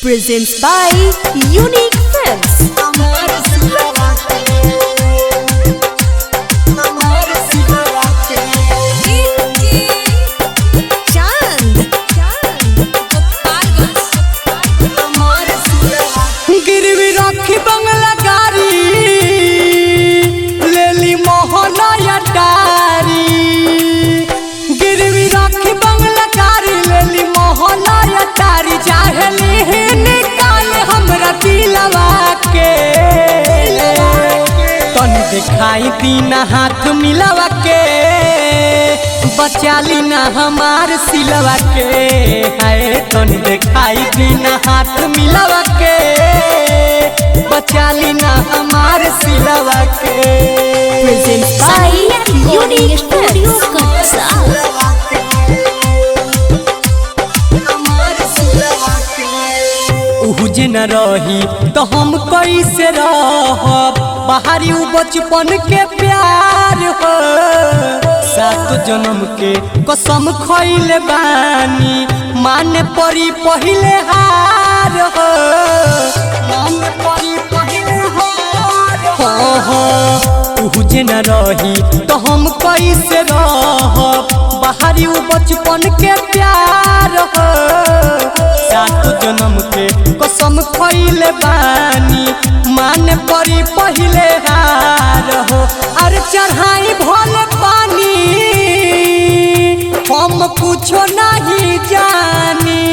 presents by Unique Films. गिरवी रखी बंगला गारी लेली मोहना अटारी। गिरवी रखी बंगला गारी लेली मोहना अटारी। चाहली निकाल हमरा दिलवा के तन दिखाई दीना हाथ मिलवा के। बचाली ना हमार सिलवा के है तन दिखाई दीना हाथ मिलवा के। बचाली ना हमार सिलवा के। Presents by Unique Films. उहुजे न रही तो हम कैसे रहब। बाहरी उ बचपन के प्यार हो। 7 जन्म के कसम खइले बानी माने पड़ी पहिले हार हो। माने पड़ी पहिले हार हो। उहुजे न रही तो हम कैसे रहब। बाहरी उ बचपन के प्यार हो। 7 जन्म के कसम खइले बानी माने पड़ी पहिले हार हो। अरे चढ़ाई भोले पानी हम कुछो नहीं जानी।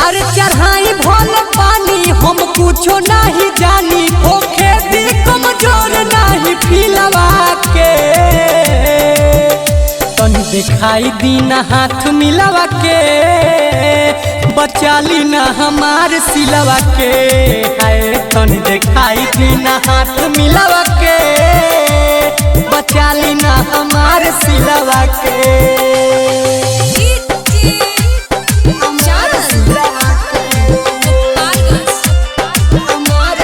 अरे चढ़ाई भोले पानी हम कुछो नहीं जानी। होखे दी कमजोर नहीं फिलवा के तन दिखाई दीना हाथ मिलवा के। बचाली ना हमार सिलवा के है तन दिखाई दीना हाथ मिलवा के। बचाली ना हमार सिलवा के।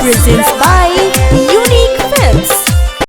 Presents by